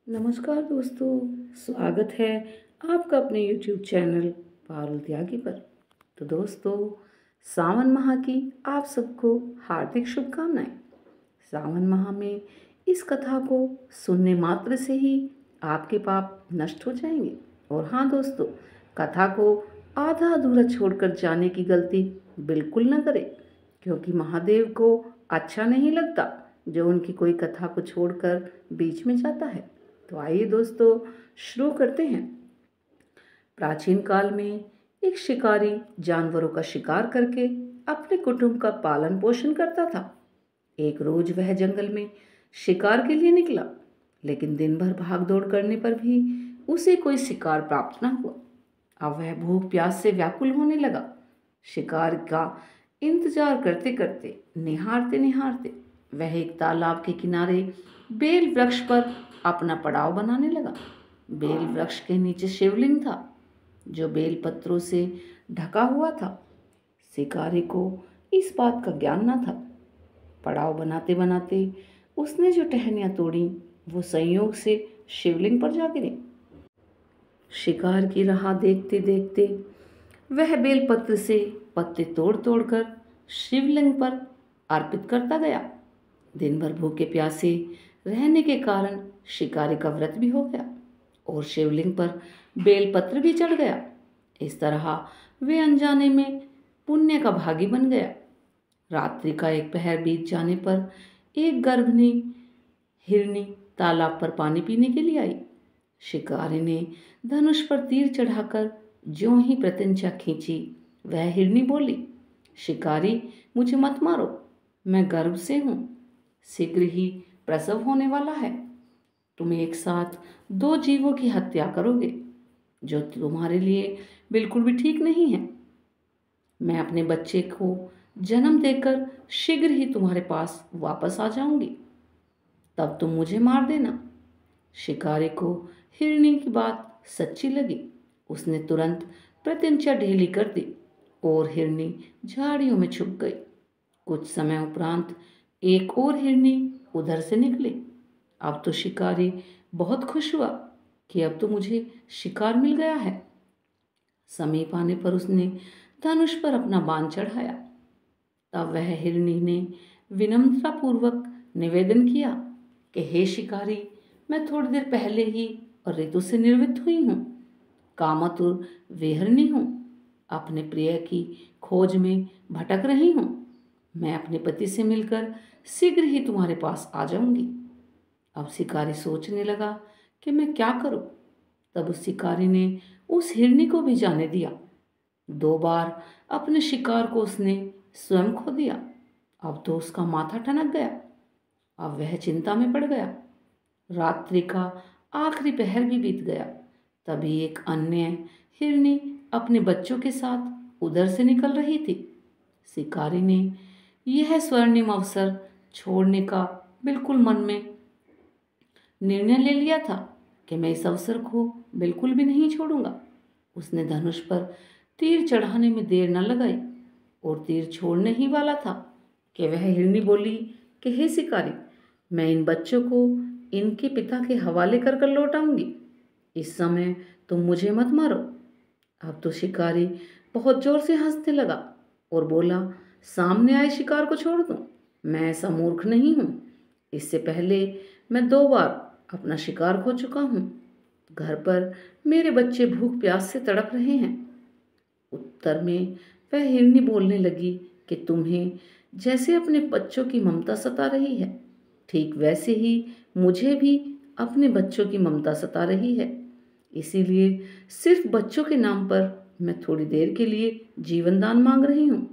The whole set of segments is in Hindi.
नमस्कार दोस्तों, स्वागत है आपका अपने YouTube चैनल पारुल त्यागी पर। तो दोस्तों, सावन माह की आप सबको हार्दिक शुभकामनाएं। सावन माह में इस कथा को सुनने मात्र से ही आपके पाप नष्ट हो जाएंगे। और हाँ दोस्तों, कथा को आधा अधूरा छोड़कर जाने की गलती बिल्कुल न करें, क्योंकि महादेव को अच्छा नहीं लगता जो उनकी कोई कथा को छोड़कर बीच में जाता है। तो आइए दोस्तों, शुरू करते हैं। प्राचीन काल में एक शिकारी जानवरों का शिकार करके अपने कुटुंब का पालन पोषण करता था। एक रोज वह जंगल में शिकार के लिए निकला, लेकिन दिन भर भाग दौड़ करने पर भी उसे कोई शिकार प्राप्त न हुआ। अब वह भूख प्यास से व्याकुल होने लगा। शिकार का इंतजार करते करते, निहारते निहारते वह एक तालाब के किनारे बेल वृक्ष पर अपना पड़ाव बनाने लगा। बेल वृक्ष के नीचे शिवलिंग था, जो बेल पत्रों से ढका हुआ था। शिकारी को इस बात का ज्ञान न था। पड़ाव बनाते बनाते उसने जो टहनियाँ तोड़ी, वो संयोग से शिवलिंग पर जा गिरी। शिकार की राह देखते देखते वह बेलपत्र से पत्ते तोड़ तोड़ कर शिवलिंग पर अर्पित करता गया। दिन भर भूखे प्यासे रहने के कारण शिकारी का व्रत भी हो गया और शिवलिंग पर बेलपत्र भी चढ़ गया। इस तरह वे अनजाने में पुण्य का भागी बन गया। रात्रि का एक पहर बीत जाने पर एक गर्भिणी हिरनी तालाब पर पानी पीने के लिए आई। शिकारी ने धनुष पर तीर चढ़ाकर ज्यों ही प्रत्यंचा खींची, वह हिरनी बोली, शिकारी, मुझे मत मारो, मैं गर्भ से हूँ, शीघ्र ही प्रसव होने वाला है। तुम एक साथ दो जीवों की हत्या करोगे, जो तुम्हारे लिए बिल्कुल भी ठीक नहीं है। मैं अपने बच्चे को जन्म देकर शीघ्र ही तुम्हारे पास वापस आ जाऊंगी, तब तुम मुझे मार देना। शिकारी को हिरनी की बात सच्ची लगी। उसने तुरंत प्रत्यंचा ढीली कर दी और हिरनी झाड़ियों में छुप गई। कुछ समय उपरांत एक और हिरनी उधर से निकली। अब तो शिकारी बहुत खुश हुआ कि अब तो मुझे शिकार मिल गया है। समीप आने पर उसने धनुष पर अपना बाण चढ़ाया। तब वह हिरनी ने विनम्रतापूर्वक निवेदन किया कि हे शिकारी, मैं थोड़ी देर पहले ही ऋतु से निर्वृत्त हुई हूँ, कामातुर विहरणी हूँ, अपने प्रिय की खोज में भटक रही हूँ। मैं अपने पति से मिलकर शीघ्र ही तुम्हारे पास आ जाऊंगी। अब शिकारी सोचने लगा कि मैं क्या करूं। तब उस शिकारी ने उस हिरनी को भी जाने दिया। 2 बार अपने शिकार को उसने स्वयं खो दिया। अब तो उसका माथा ठनक गया। अब वह चिंता में पड़ गया। रात्रि का आखिरी पहर भी बीत गया। तभी एक अन्य हिरनी अपने बच्चों के साथ उधर से निकल रही थी। शिकारी ने यह स्वर्णिम अवसर छोड़ने का बिल्कुल मन में निर्णय ले लिया था कि मैं इस अवसर को बिल्कुल भी नहीं छोड़ूंगा। उसने धनुष पर तीर चढ़ाने में देर न लगाई और तीर छोड़ने ही वाला था कि वह हिरनी बोली कि हे शिकारी, मैं इन बच्चों को इनके पिता के हवाले कर कर लौटाऊंगी। इस समय तुम मुझे मत मारो। अब तो शिकारी बहुत जोर से हंसने लगा और बोला, सामने आए शिकार को छोड़ दूं? मैं ऐसा मूर्ख नहीं हूँ। इससे पहले मैं 2 बार अपना शिकार खो चुका हूँ। घर पर मेरे बच्चे भूख प्यास से तड़प रहे हैं। उत्तर में वह हिरनी बोलने लगी कि तुम्हें जैसे अपने बच्चों की ममता सता रही है, ठीक वैसे ही मुझे भी अपने बच्चों की ममता सता रही है। इसीलिए सिर्फ बच्चों के नाम पर मैं थोड़ी देर के लिए जीवन दान मांग रही हूँ।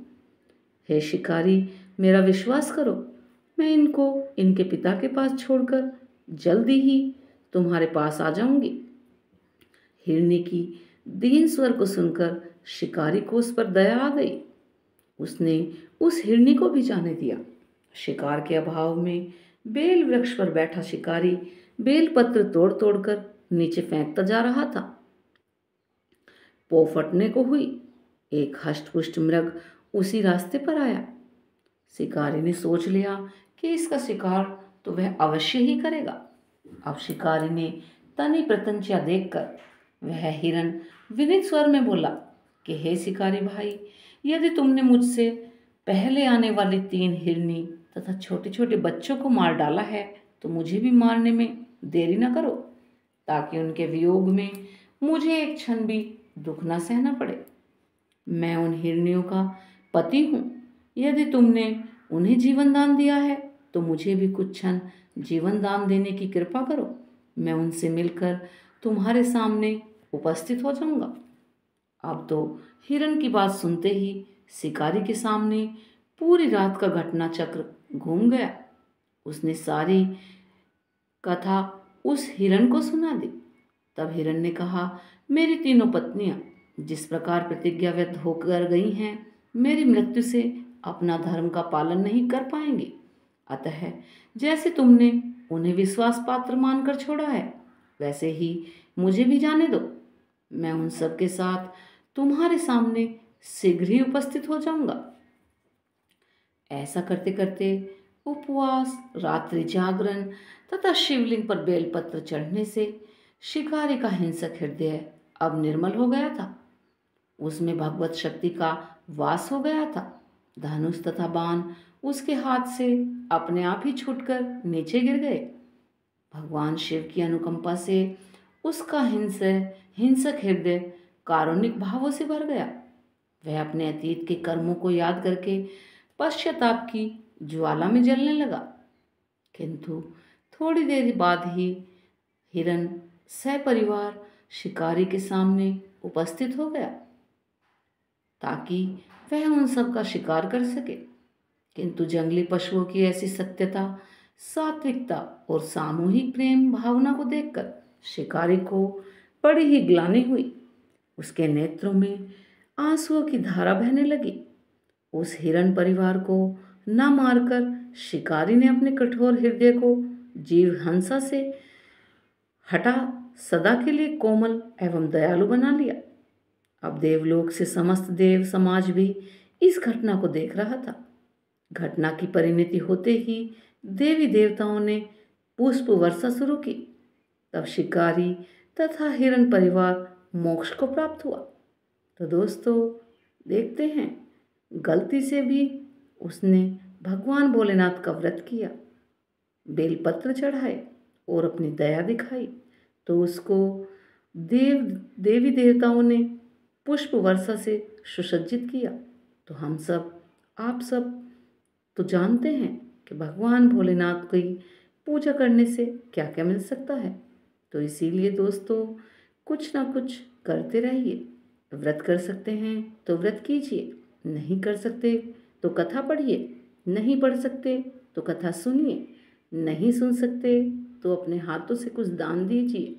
हे शिकारी, मेरा विश्वास करो, मैं इनको इनके पिता के पास छोड़कर जल्दी ही तुम्हारे पास आ जाऊंगी। हिरनी की दीन स्वर को सुनकर शिकारी को उस पर दया आ गई। उसने उस हिरनी को भी जाने दिया। शिकार के अभाव में बेल वृक्ष पर बैठा शिकारी बेल पत्र तोड़ तोड़कर नीचे फेंकता जा रहा था। पौ फटने को हुई। एक हष्टपुष्ट मृग उसी रास्ते पर आया। शिकारी ने सोच लिया कि इसका शिकार तो वह अवश्य ही करेगा। अब शिकारी ने तनी प्रतंचा देखकर वह हिरन विनीत स्वर में बोला कि हे शिकारी भाई, यदि तुमने मुझसे पहले आने वाली 3 हिरनी तथा छोटे छोटे बच्चों को मार डाला है तो मुझे भी मारने में देरी न करो, ताकि उनके वियोग में मुझे एक क्षण भी दुख न सहना पड़े। मैं उन हिरनियों का पति हूँ। यदि तुमने उन्हें जीवन दान दिया है तो मुझे भी कुछ क्षण जीवन दान देने की कृपा करो। मैं उनसे मिलकर तुम्हारे सामने उपस्थित हो जाऊंगा। अब तो हिरन की बात सुनते ही शिकारी के सामने पूरी रात का घटना चक्र घूम गया। उसने सारी कथा उस हिरन को सुना दी। तब हिरन ने कहा, मेरी तीनों पत्नियां जिस प्रकार प्रतिज्ञाबद्ध होकर गई हैं, मेरी मृत्यु से अपना धर्म का पालन नहीं कर पाएंगी। अतः जैसे तुमने उन्हें विश्वास पात्र मानकर छोड़ा है, वैसे ही मुझे भी जाने दो। मैं उन सब के साथ तुम्हारे सामने शीघ्र ही उपस्थित हो जाऊंगा। ऐसा करते करते उपवास, रात्रि जागरण तथा शिवलिंग पर बेलपत्र चढ़ने से शिकारी का हिंसक हृदय अब निर्मल हो गया था। उसमें भगवत शक्ति का वास हो गया था। धनुष तथा बाण उसके हाथ से अपने आप ही छूटकर नीचे गिर गए। भगवान शिव की अनुकंपा से उसका हिंसक हृदय कारुणिक भावों से भर गया। वह अपने अतीत के कर्मों को याद करके पश्चाताप की ज्वाला में जलने लगा। किंतु थोड़ी देर बाद ही हिरन सपरिवार शिकारी के सामने उपस्थित हो गया ताकि वह उन सब का शिकार कर सके। किंतु जंगली पशुओं की ऐसी सत्यता, सात्विकता और सामूहिक प्रेम भावना को देखकर शिकारी को बड़ी ही ग्लानि हुई। उसके नेत्रों में आंसुओं की धारा बहने लगी। उस हिरन परिवार को न मारकर शिकारी ने अपने कठोर हृदय को जीव हंसा से हटा सदा के लिए कोमल एवं दयालु बना लिया। अब देवलोक से समस्त देव समाज भी इस घटना को देख रहा था। घटना की परिणति होते ही देवी देवताओं ने पुष्प वर्षा शुरू की। तब शिकारी तथा हिरन परिवार मोक्ष को प्राप्त हुआ। तो दोस्तों, देखते हैं, गलती से भी उसने भगवान भोलेनाथ का व्रत किया, बेलपत्र चढ़ाए और अपनी दया दिखाई, तो उसको देवी देवताओं ने पुष्प वर्षा से सुसज्जित किया। तो हम सब, आप सब तो जानते हैं कि भगवान भोलेनाथ की पूजा करने से क्या क्या मिल सकता है। तो इसीलिए दोस्तों, कुछ ना कुछ करते रहिए। व्रत कर सकते हैं तो व्रत कीजिए, नहीं कर सकते तो कथा पढ़िए, नहीं पढ़ सकते तो कथा सुनिए, नहीं सुन सकते तो अपने हाथों से कुछ दान दीजिए।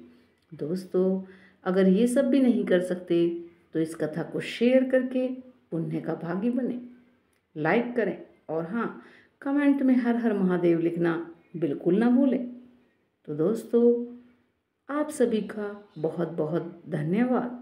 दोस्तों, अगर ये सब भी नहीं कर सकते तो इस कथा को शेयर करके पुण्य का भागी बने, लाइक करें और हाँ, कमेंट में हर हर महादेव लिखना बिल्कुल ना भूलें। तो दोस्तों, आप सभी का बहुत बहुत धन्यवाद।